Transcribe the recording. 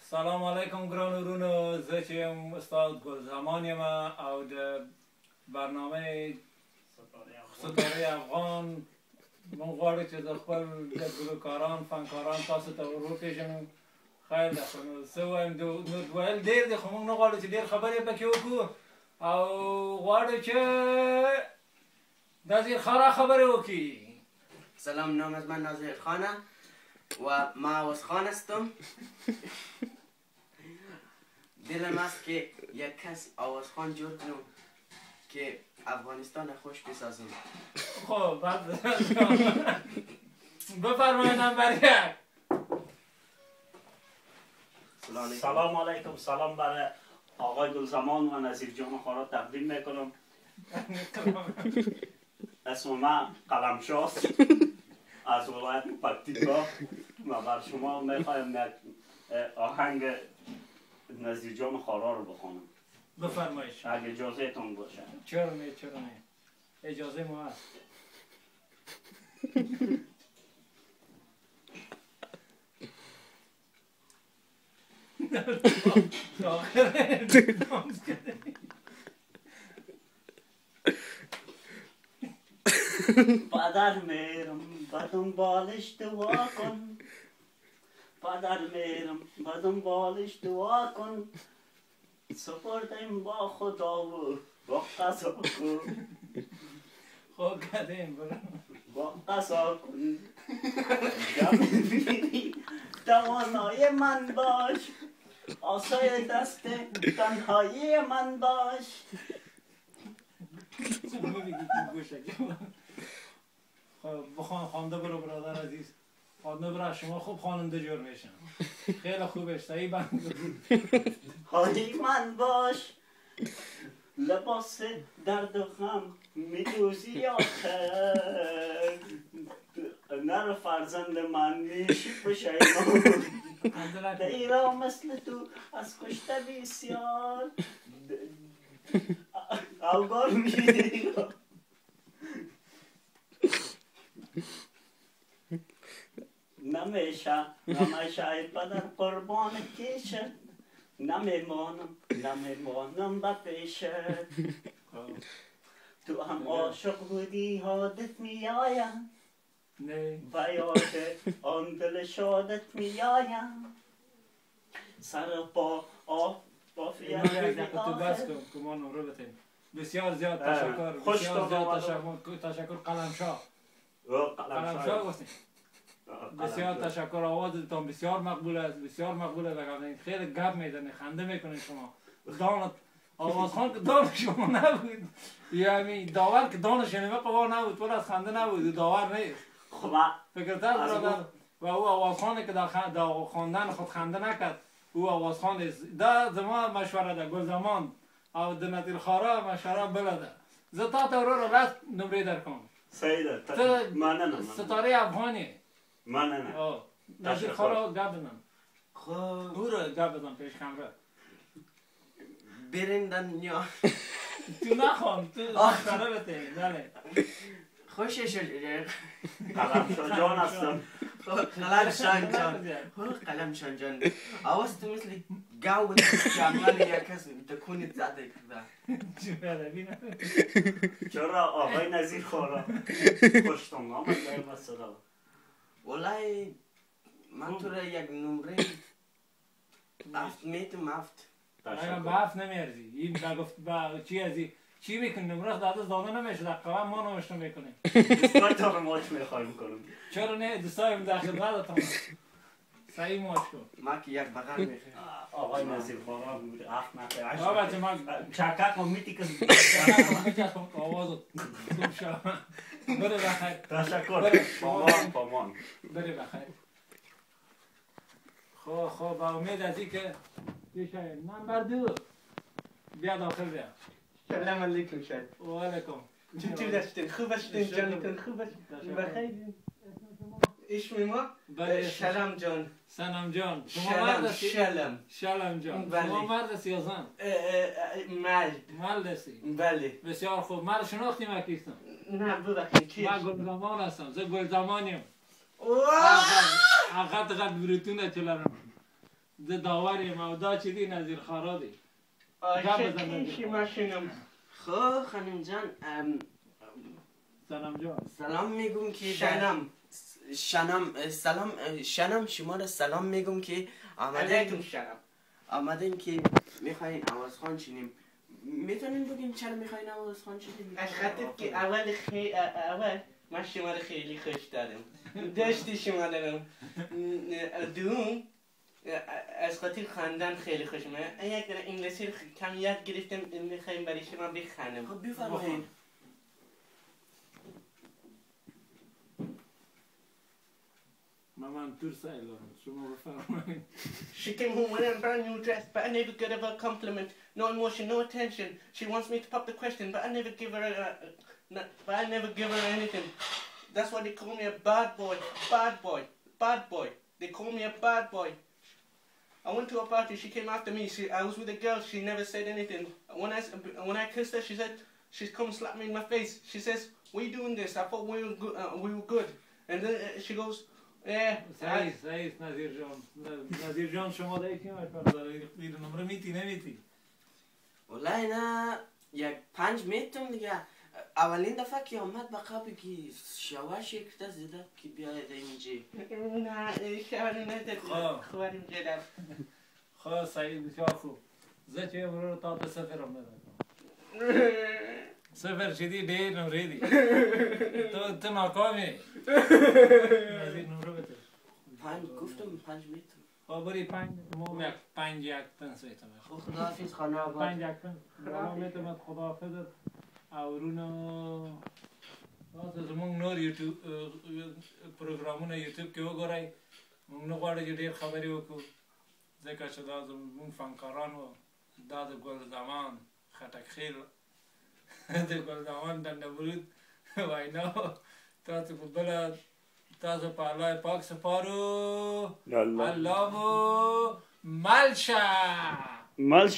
سلام علیکم گرانورونو زچیم استاد گلزمانی ما او ده برنامه ستاره افغان من غواړم چې د خپل ګلوکاران فنکاران تاسو ته وروپېژنم خیر ده خو نو څه وایم نو ویل ډېر دی خو موږ نه غواړو چې ډېر خبرې پکې وکړو او غواړو چې داسې خورا خبرې وکړي. سلام، نام از من ناظر خانه و ما آوازخوان هستم. دلم است که یک کس آوازخوان جور کنم که افغانستان خوش بسازم. خب بفرمایید نمبر یک. سلام علیکم، سلام برای آقای گلزمان و نظیر جان خورا تقدیم میکنم. اسم من قلمشاست از ولایت پکتیکا و بر شما میخوایم یک آهنگ نظیر جان خورا رو بخوانم. بفرمایید اگه اجازه تون باشه. چرا نه اجازه ما هست. پدر میرم به دنبالش دعا کن، پدر میرم به دنبالش دعا کن، سپردیم با خدا و با قضا کن. خب کردیم برو با قضا کن جمع بیری توانای من باش، آسای دست تنهایی من باش. خب بخوان خوانده برو برادر عزیز، خوانده برو شما خوب خواننده جور میشن. خیلی خوبش صحیح بند. حالی من باش، لباس درد و غم میدوزی آخه، نر فرزند من میشی پشیمان، دیرا مثل تو از کشته بسیار اوگار میدی. نمیشه ای پدر قربان کشت، نمیمانم به پیشت. تو هم عاشق بودی حادت میآیم، و یاد آن دل شادت میآیم. سر پا عافیت تو بس کن که ما نمرو بتیم. بسیار زیاد تشکر، بسیار زیاد تشکر قلمشاه گفتیم. بسیار تشکر، آوازتان بسیار مقبول است، بسیار مقبول است. خیلی گپ میزنه، خنده میکنید شما. دانت آوازخوان که دان شما نبود، یعنی داور که دان شنیمه قوا نبود، پر از خنده نبود، داور نیست. فکرتر برادر و او آوازخوانی که در خواندن خود خنده نکرد، او آوازخوان است. دا زما مشوره ده گلزمان او د نظیر خورا مشوره بلده. زتا تا رو راست نمره در کن. سیده مننه. ستاره افغانی مننه. نظیر خورا گپ بزن. خب او رو گپ بزن پیش کمره. برین دنیا تو نخوان، تو مشوره بده. بله خوشش قلمشاه جان هستم. قلمشان جان، قلمشان جان، آواز تو مثل گاو جمعال یک کس تکونیت زده کرده. چرا آقای نظیر خورا خوشتون آمد دایم از صدا؟ والله من تو را یک نمره افت میتم افت. اگر به هفت نمیارزی این بگفت با چی ازی چی میکنی نمره داده داده نمیشه در قوام ما نمشته میکنیم. دوستای تا به ماچ میخوایم کنم. چرا نه دوستایم در خدمتتان صحیح ماچ کن. ما که یک بغل میخواه آقای نظیر خورا بود افت نخواه. آقا بچه من چکک و میتی که آوازت خوب شد. بره بخیر. تشکر. پامان. بره بخیر. خب با امید از این که نمبر 2 بیا داخل بیا. سلام علیکم شد. و علیکم. چطور هستین؟ خوب هستین جانتون؟ خوب هستین؟ بخیر؟ اسم ما؟ شلم جان. سلام جان. شلم جان. بله. شما مرد هستی یا زن؟ مرد هستی. بله. بسیار خوب. مرد شناختی من کیستم؟ نه ببخشید چی؟ من گلزمان هستم. زه گلزمانیم. اوه! آقا قد بروتونه چلارم. د داوریم او دا چې دی نظیر خارا دی عاشقی ماشینم. خب خانم جان سلام میگم که شنم شما را سلام میگم که آمدیم که میخواین آوازخوان شنیم. میتونین بگین چرا میخواین آوازخوان شنیم؟ از خاطر که اول من شما را خیلی خوش دارم، داشتی شما دارم. دوم از خاطر خواندن خیلی خوشم. یک در انگلیسی رو کم یاد گرفتم، میخوایم برای شما بخوانم. خب بفرمایید. من تور سایلم شما بفرمایید. She came home wearing a brand new dress, but I never gave her a compliment. No emotion, no attention. She wants me to pop the question, but I never give her anything. That's why they call me a bad boy. They call me a bad boy. I went to a party, she came after me. I was with a girl, she never said anything. When I kissed her, she's come slap me in my face. She says, "Why are you doing this? I thought we were good." And then she goes, "Yeah." صحیح نظیر جان شما دیگه میشه نمره میتی نمیتی؟ والله نه 5 میتونم دیگه. اولین دفعه که آمد به قبل که شواش یک تا زده که بیاید اینجا. نه شواش ندید خواریم جدر. خواه سعید بسیار خوب. زچه برو تا به سفرم ندارم. سفر چیدی دیر نمره دی. تو ناکامی. نظیر نمره بده. 5 گفتم 5 میتونم. خب بری 5 مو 5 یک پنس میتونم. خداحافظ خانه آباد. 5 یک پنس. میتونم خداحافظ. اورونو تاسو موږ نور یوټیوب پروګرامونه یوټیوب کې وګورئ. موږ نه غواړو چې ډېر خبرې وکړو ځکه چې دا زموږ فنکاران وو. دا د ګل زمان خټک خیل د ګل زمان ډنډبرود وینا تاسو په بله تاسو په الله پاک سپارو. الله مو مل شه.